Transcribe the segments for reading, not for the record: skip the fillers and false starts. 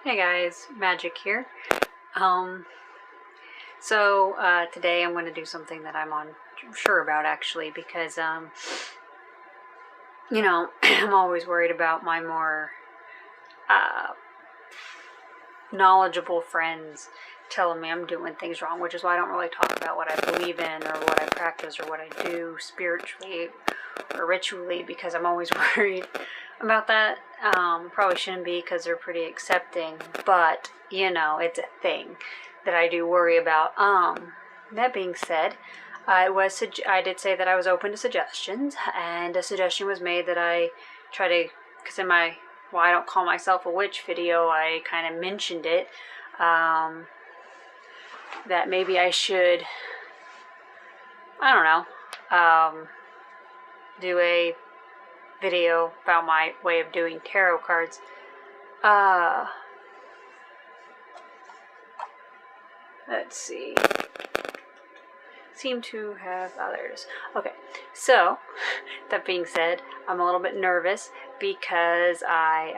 Hey guys, Magic here. Today I'm going to do something that I'm sure about actually because, I'm always worried about my more knowledgeable friends telling me I'm doing things wrong, which is why I don't really talk about what I believe in or what I practice or what I do spiritually or ritually, because I'm always worried about that. Probably shouldn't be because they're pretty accepting, but it's a thing that I do worry about. That being said, I did say that I was open to suggestions, and a suggestion was made that I try to, because in my I don't call myself a witch video, I kind of mentioned it, that maybe I should, I don't know, do a video about my way of doing tarot cards. Let's see. Seem to have others. Okay, so that being said, I'm a little bit nervous because I,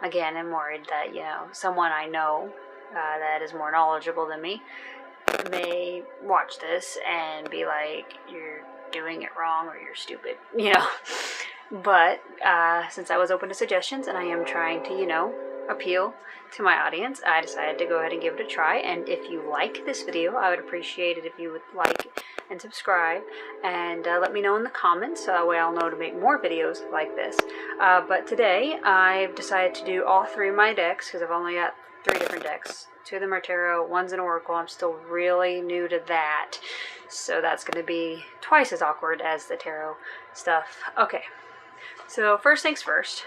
again, am worried that, someone I know that is more knowledgeable than me may watch this and be like, you're doing it wrong or you're stupid, But since I was open to suggestions and I am trying to, appeal to my audience, I decided to go ahead and give it a try. And if you like this video, I would appreciate it if you would like and subscribe and let me know in the comments, so that way I'll know to make more videos like this. But today I've decided to do all three of my decks because I've only got 3 different decks. 2 of them are tarot, 1's an oracle. I'm still really new to that, so that's going to be twice as awkward as the tarot stuff. Okay, so first things first.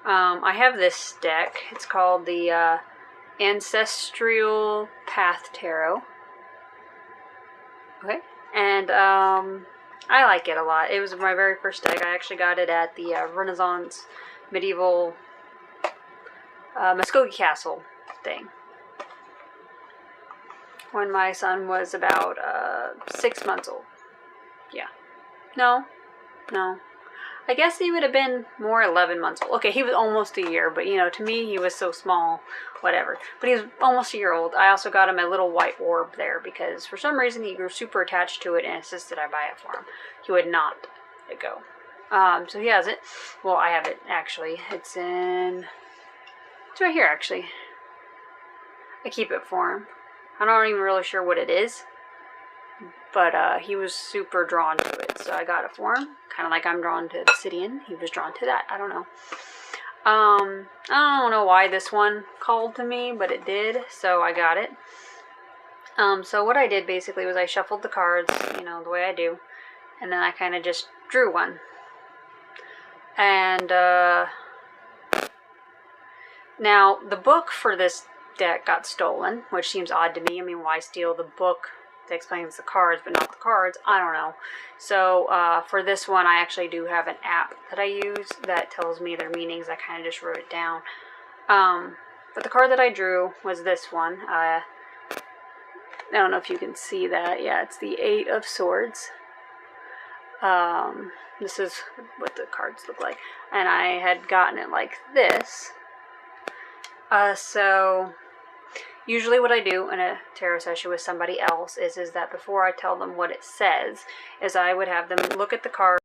I have this deck. It's called the Ancestral Path Tarot. Okay, and I like it a lot. It was my very first deck. I actually got it at the Renaissance Medieval Muskogee Castle thing when my son was about 6 months old. Yeah. No. I guess he would have been more 11 months old. Okay, he was almost a year, but to me he was so small, whatever. But he was almost a year old. I also got him a little white orb there because for some reason he grew super attached to it and insisted I buy it for him. He would not let it go. So he has it. Well, I have it actually. It's right here actually. I keep it for him. I'm not even really sure what it is, but he was super drawn to it, so I got it for him. Kind of like I'm drawn to obsidian. He was drawn to that. I don't know. I don't know why this one called to me, but it did, so I got it. So what I did basically was I shuffled the cards, the way I do, and then I kind of just drew one. And now the book for this deck got stolen, which seems odd to me. I mean, why steal the book that explains the cards but not the cards? I don't know. So for this one, I actually do have an app that I use that tells me their meanings. I kind of just wrote it down. But the card that I drew was this one. I don't know if you can see that. Yeah, it's the 8 of Swords. This is what the cards look like. And I had gotten it like this. So usually what I do in a tarot session with somebody else is that before I tell them what it says, is I would have them look at the card.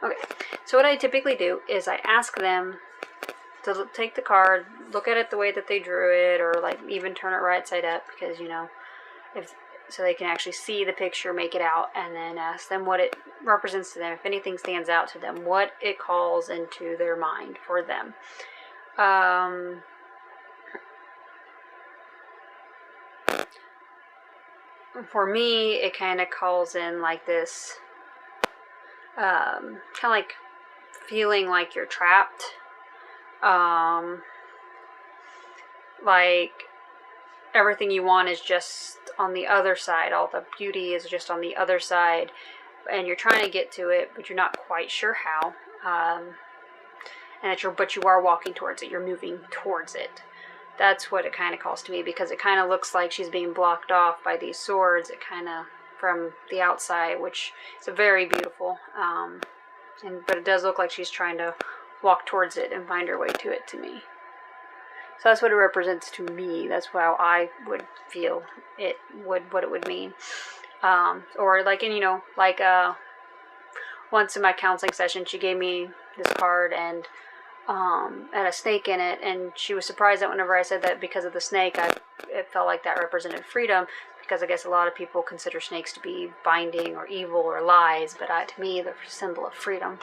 Okay, so what I typically do is I ask them to take the card, look at it the way that they drew it, or like even turn it right side up, because so they can actually see the picture, make it out, and then ask them what it represents to them. If anything stands out to them, what it calls into their mind for them. For me, it kind of calls in like this, kind of like feeling like you're trapped. Like everything you want is just on the other side. All the beauty is just on the other side, and you're trying to get to it, but you're not quite sure how. But you are walking towards it. You're moving towards it. That's what it kind of calls to me, because it kind of looks like she's being blocked off by these swords. It kind of from the outside, which is very beautiful. But it does look like she's trying to walk towards it and find her way to it to me. So that's what it represents to me. That's how I would feel it would, what it would mean. Or like, and once in my counseling session, she gave me this card and had a snake in it, and she was surprised that whenever I said that because of the snake, it felt like that represented freedom, because I guess a lot of people consider snakes to be binding or evil or lies, but to me, they're a symbol of freedom.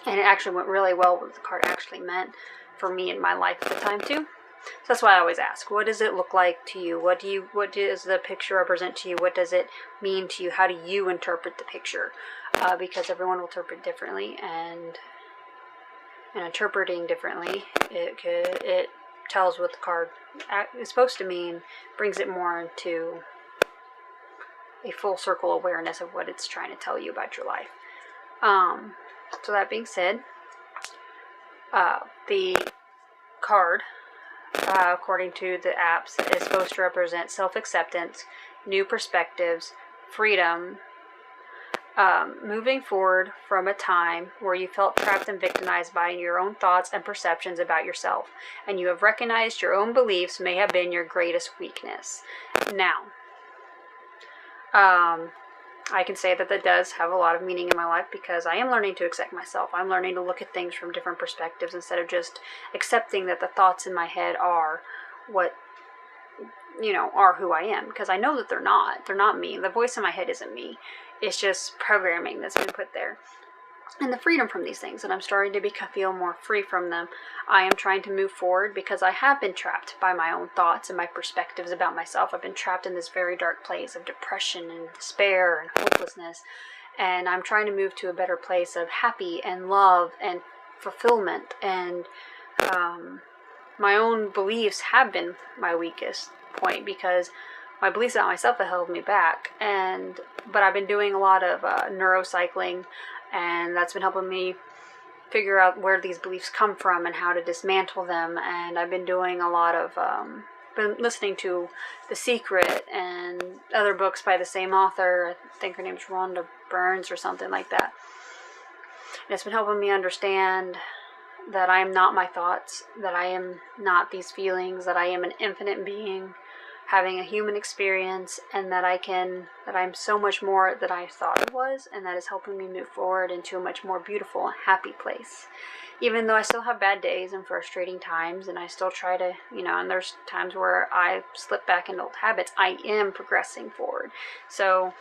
And it actually went really well what the card actually meant for me in my life at the time too. So that's why I always ask, what does it look like to you? What does the picture represent to you? What does it mean to you? How do you interpret the picture? Because everyone will interpret differently, and interpreting differently, it tells what the card is supposed to mean, brings it more into a full circle awareness of what it's trying to tell you about your life. So that being said, the card, according to the apps, is supposed to represent self-acceptance, new perspectives, freedom, moving forward from a time where you felt trapped and victimized by your own thoughts and perceptions about yourself, and you have recognized your own beliefs may have been your greatest weakness. Now, I can say that does have a lot of meaning in my life, because I am learning to accept myself. I'm learning to look at things from different perspectives instead of just accepting that the thoughts in my head are what, are who I am, because I know that they're not. They're not me. The voice in my head isn't me. It's just programming that's been put there. And the freedom from these things, and I'm starting to feel more free from them. I am trying to move forward because I have been trapped by my own thoughts and my perspectives about myself. I've been trapped in this very dark place of depression and despair and hopelessness. And I'm trying to move to a better place of happy and love and fulfillment. And my own beliefs have been my weakest point, because my beliefs about myself have held me back. But I've been doing a lot of neurocycling, and that's been helping me figure out where these beliefs come from and how to dismantle them. And I've been doing a lot of, been listening to The Secret and other books by the same author. I think her name's Rhonda Burns or something like that. And it's been helping me understand that I am not my thoughts, that I am not these feelings, that I am an infinite being having a human experience, and that I'm so much more than I thought it was, and that is helping me move forward into a much more beautiful and happy place. Even though I still have bad days and frustrating times, and I still try to, and there's times where I slip back into old habits, I am progressing forward. So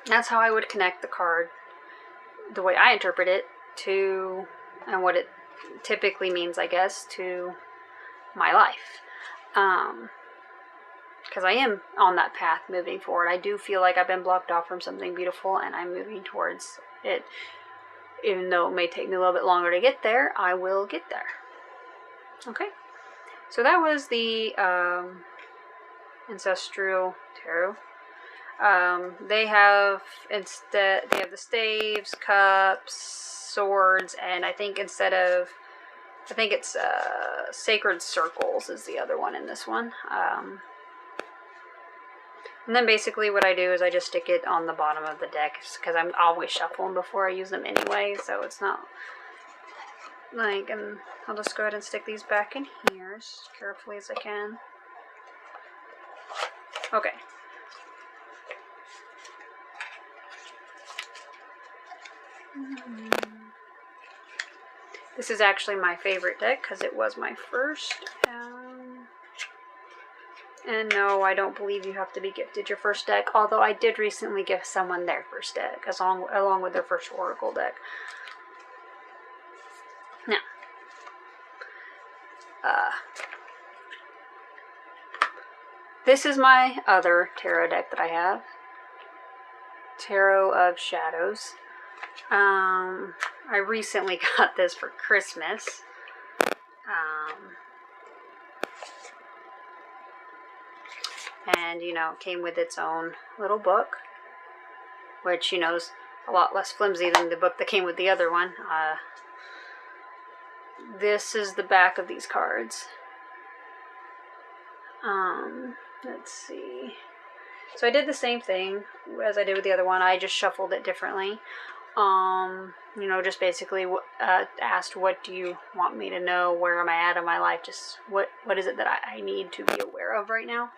that's how I would connect the card, the way I interpret it, to, and what it typically means, I guess, to my life. Because I am on that path moving forward. I do feel like I've been blocked off from something beautiful, and I'm moving towards it. Even though it may take me a little bit longer to get there, I will get there. Okay, so that was the Ancestral Tarot. They have the staves, cups, swords, and I think it's Sacred Circles is the other one in this one. And then basically what I do is I just stick it on the bottom of the deck, because I'm always shuffling before I use them anyway, so it's not like, and I'll just go ahead and stick these back in here as carefully as I can. Okay. This is actually my favorite deck, because it was my first. And no, I don't believe you have to be gifted your first deck, although I did recently gift someone their first deck, along with their first Oracle deck. Now, this is my other tarot deck that I have. Tarot of Shadows. I recently got this for Christmas. And, it came with its own little book, which, is a lot less flimsy than the book that came with the other one. This is the back of these cards. Let's see. So I did the same thing as I did with the other one. I just shuffled it differently. Just basically asked, what do you want me to know? Where am I at in my life? Just what is it that I need to be aware of right now?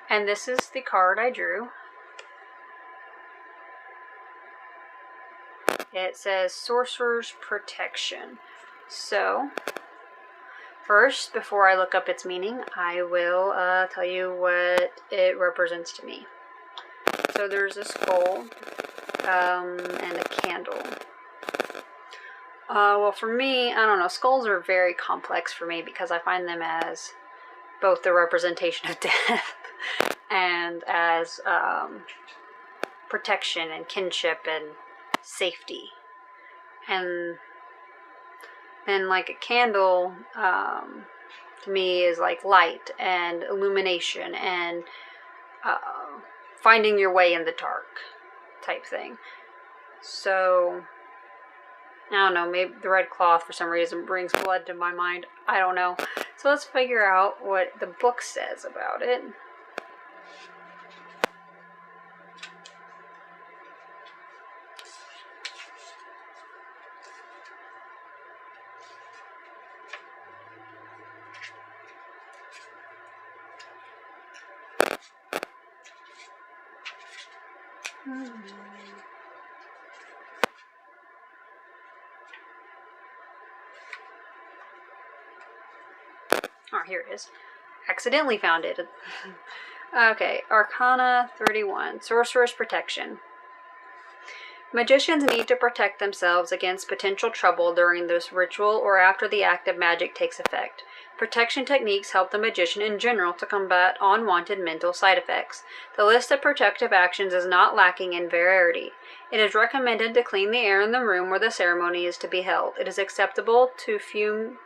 And this is the card I drew. It says Sorcerer's Protection. So, first, before I look up its meaning, I will tell you what it represents to me. So there's a skull and a candle. Well, for me, I don't know, skulls are very complex for me because I find them as both the representation of death and as protection and kinship and safety. And then like a candle to me is like light and illumination and finding your way in the dark type thing. So I don't know, maybe the red cloth for some reason brings blood to my mind. I don't know. So let's figure out what the book says about it. Oh, here it is. Accidentally found it. Okay, Arcana 31, Sorcerer's Protection. Magicians need to protect themselves against potential trouble during this ritual or after the act of magic takes effect. Protection techniques help the magician in general to combat unwanted mental side effects. The list of protective actions is not lacking in variety. It is recommended to clean the air in the room where the ceremony is to be held. It is acceptable to fume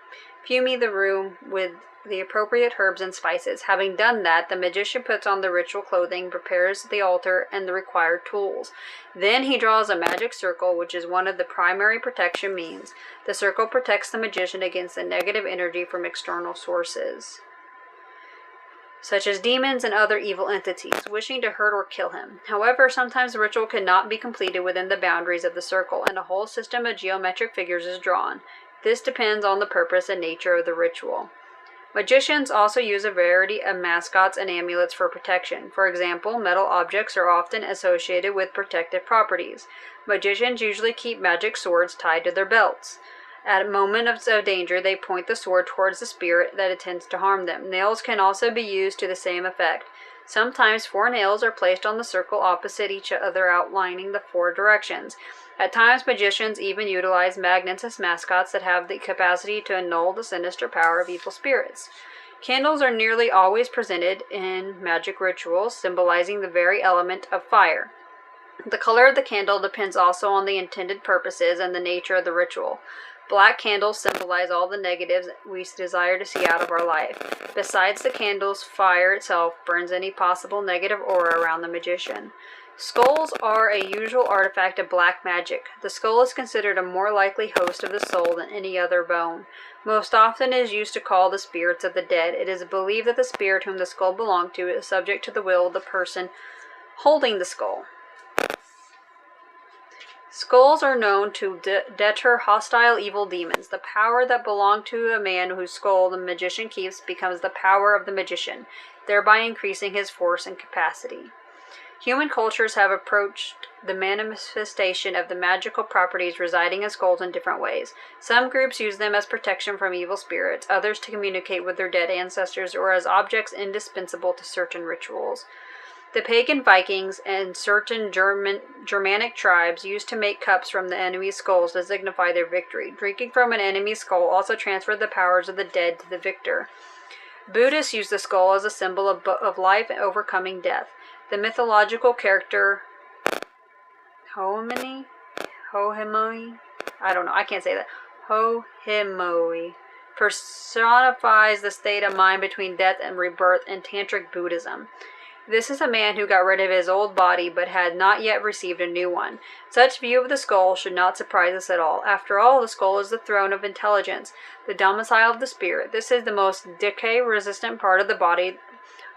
the room with the appropriate herbs and spices. Having done that, the magician puts on the ritual clothing, prepares the altar and the required tools. Then he draws a magic circle, which is one of the primary protection means. The circle protects the magician against the negative energy from external sources, such as demons and other evil entities, wishing to hurt or kill him. However, sometimes the ritual cannot be completed within the boundaries of the circle, and a whole system of geometric figures is drawn. This depends on the purpose and nature of the ritual. Magicians also use a variety of mascots and amulets for protection. For example, metal objects are often associated with protective properties. Magicians usually keep magic swords tied to their belts. At a moment of danger, they point the sword towards the spirit that intends to harm them. Nails can also be used to the same effect. Sometimes 4 nails are placed on the circle opposite each other, outlining the 4 directions. At times, magicians even utilize magnets as mascots that have the capacity to annul the sinister power of evil spirits. Candles are nearly always presented in magic rituals, symbolizing the very element of fire. The color of the candle depends also on the intended purposes and the nature of the ritual. Black candles symbolize all the negatives we desire to see out of our life. Besides the candles, fire itself burns any possible negative aura around the magician. Skulls are a usual artifact of black magic. The skull is considered a more likely host of the soul than any other bone. Most often it is used to call the spirits of the dead. It is believed that the spirit whom the skull belonged to is subject to the will of the person holding the skull. Skulls are known to deter hostile evil demons. The power that belonged to a man whose skull the magician keeps becomes the power of the magician, thereby increasing his force and capacity. Human cultures have approached the manifestation of the magical properties residing in skulls in different ways. Some groups use them as protection from evil spirits, others to communicate with their dead ancestors, or as objects indispensable to certain rituals. The pagan Vikings and certain Germanic tribes used to make cups from the enemy's skulls to signify their victory. Drinking from an enemy's skull also transferred the powers of the dead to the victor. Buddhists use the skull as a symbol of life and overcoming death. The mythological character Hohimoi, I don't know, I can't say that. Hohimoi personifies the state of mind between death and rebirth in Tantric Buddhism. This is a man who got rid of his old body but had not yet received a new one. Such view of the skull should not surprise us at all. After all, the skull is the throne of intelligence, the domicile of the spirit. This is the most decay-resistant part of the body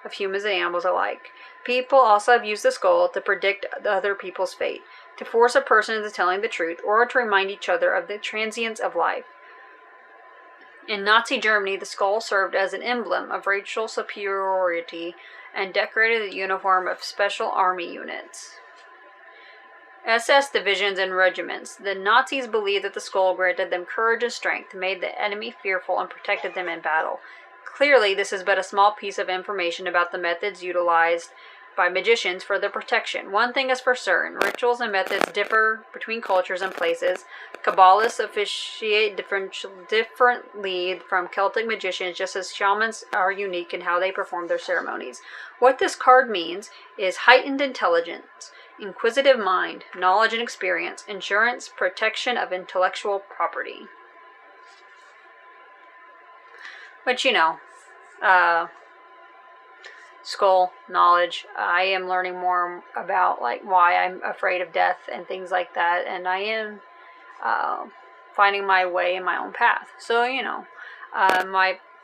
of humans and animals alike. People also have used the skull to predict other people's fate, to force a person into telling the truth, or to remind each other of the transience of life. In Nazi Germany, the skull served as an emblem of racial superiority and decorated the uniform of special army units. SS divisions and regiments. The Nazis believed that the skull granted them courage and strength, made the enemy fearful, and protected them in battle. Clearly, this is but a small piece of information about the methods utilized by magicians for their protection. One thing is for certain, rituals and methods differ between cultures and places. Kabbalists officiate differently from Celtic magicians, just as shamans are unique in how they perform their ceremonies. What this card means is heightened intelligence, inquisitive mind, knowledge and experience, insurance, protection of intellectual property. Which, skull knowledge. I am learning more about like why I'm afraid of death and things like that, and I am finding my way in my own path. So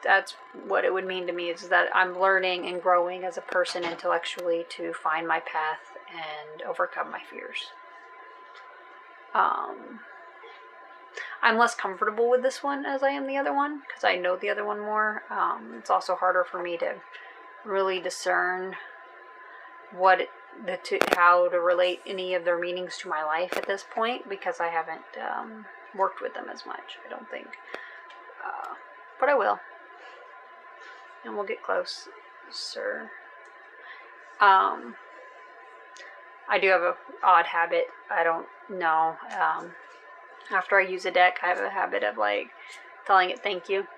that's what it would mean to me, is that I'm learning and growing as a person intellectually to find my path and overcome my fears. I'm less comfortable with this one as I am the other one, because I know the other one more. It's also harder for me to really discern how to relate any of their meanings to my life at this point, because I haven't worked with them as much, I don't think. But I will. And we'll get close, sir. I do have an odd habit. I don't know. After I use a deck, I have a habit of like telling it thank you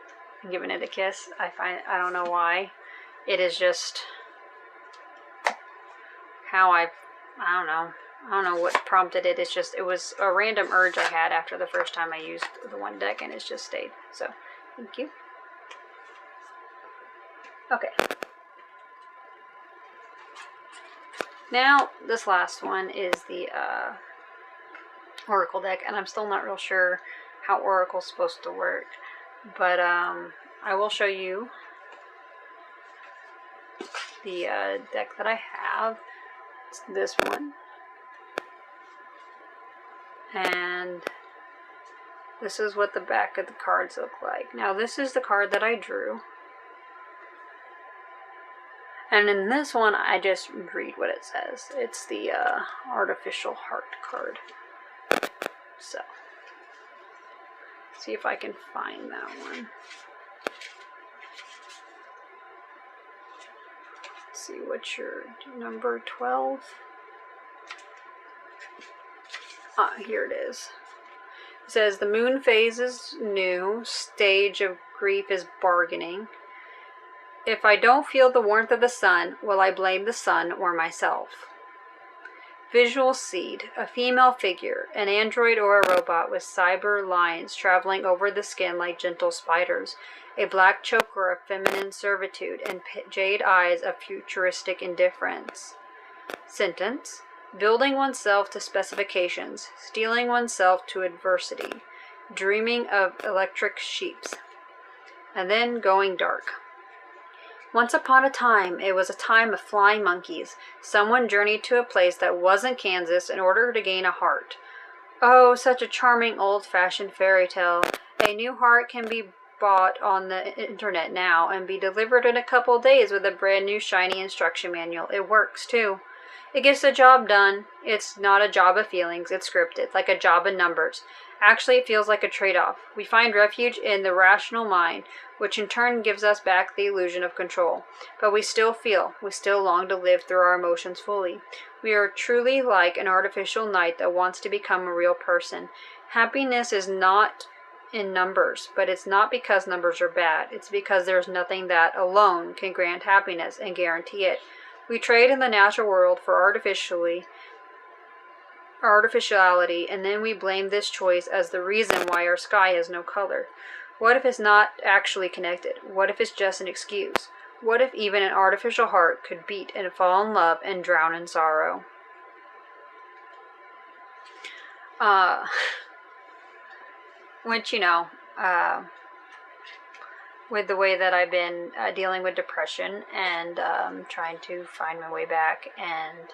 and giving it a kiss. I don't know why. It is just how I don't know what prompted it. It was a random urge I had after the first time I used the one deck, and it's just stayed. So, thank you. Okay. Now, this last one is the Oracle deck, and I'm still not real sure how Oracle's supposed to work, but I will show you the deck that I have. It's this one, and this is what the back of the cards look like. Now, this is the card that I drew, and in this one I just read what it says. It's the Artificial Heart card. So, see if I can find that one. Let's see, what's your number 12? Here it is. It says, the moon phase is new, stage of grief is bargaining. If I don't feel the warmth of the sun, will I blame the sun or myself? Visual seed, a female figure, an android or a robot with cyber lines traveling over the skin like gentle spiders, a black choker of feminine servitude, and jade eyes of futuristic indifference. Sentence, building oneself to specifications, steeling oneself to adversity, dreaming of electric sheeps, and then going dark. Once upon a time, it was a time of flying monkeys. Someone journeyed to a place that wasn't Kansas in order to gain a heart. Oh, such a charming old-fashioned fairy tale. A new heart can be bought on the internet now and be delivered in a couple days with a brand new shiny instruction manual. It works, too. It gets the job done. It's not a job of feelings. It's scripted, like a job of numbers. Actually, it feels like a trade-off. We find refuge in the rational mind, which in turn gives us back the illusion of control. But we still feel, we still long to live through our emotions fully. We are truly like an artificial knight that wants to become a real person. Happiness is not in numbers, but it's not because numbers are bad. It's because there's nothing that alone can grant happiness and guarantee it. We trade in the natural world for artificiality, and then we blame this choice as the reason why our sky has no color. What if it's not actually connected? What if it's just an excuse? What if even an artificial heart could beat and fall in love and drown in sorrow? Which, with the way that I've been dealing with depression and trying to find my way back and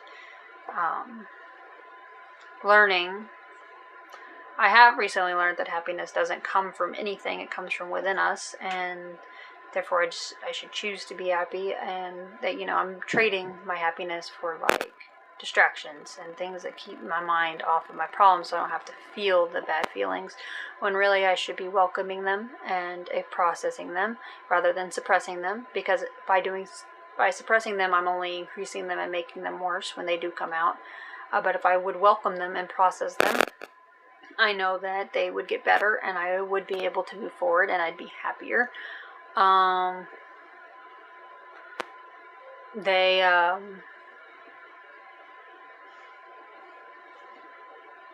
learning. I have recently learned that happiness doesn't come from anything, it comes from within us, and therefore I should choose to be happy, and that, you know, I'm trading my happiness for like distractions and things that keep my mind off of my problems so I don't have to feel the bad feelings, when really I should be welcoming them and processing them rather than suppressing them, because by suppressing them I'm only increasing them and making them worse when they do come out. But if I would welcome them and process them, I know that they would get better and I would be able to move forward and I'd be happier.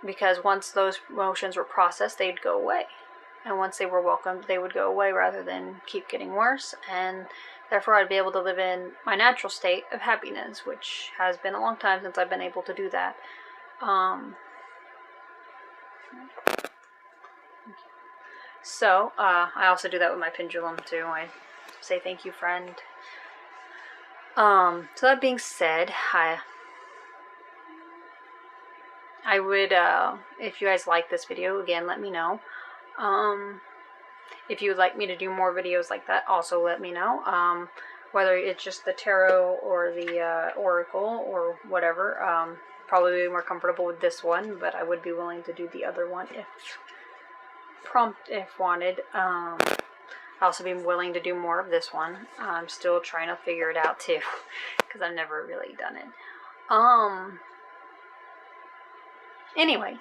Because once those emotions were processed, they'd go away. And once they were welcomed, they would go away rather than keep getting worse. And therefore, I'd be able to live in my natural state of happiness, which has been a long time since I've been able to do that. So, I also do that with my pendulum, too. I say, thank you, friend. So that being said, I would, if you guys like this video, again, let me know. If you would like me to do more videos like that, also let me know. Whether it's just the tarot or the oracle or whatever. Probably more comfortable with this one, but I would be willing to do the other one if wanted. I'll also be willing to do more of this one. I'm still trying to figure it out too, because I've never really done it. Anyway,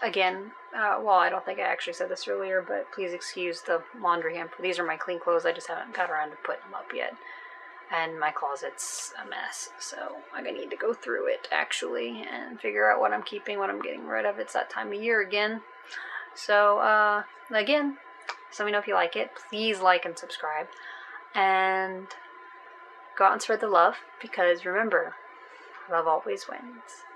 again, well, I don't think I actually said this earlier, but please excuse the laundry hamper. These are my clean clothes. I just haven't got around to putting them up yet. And my closet's a mess, so I'm gonna need to go through it, actually, and figure out what I'm keeping, what I'm getting rid of. It's that time of year again. So, again, so let me know if you like it. Please like and subscribe. And go out and spread the love, because remember, love always wins.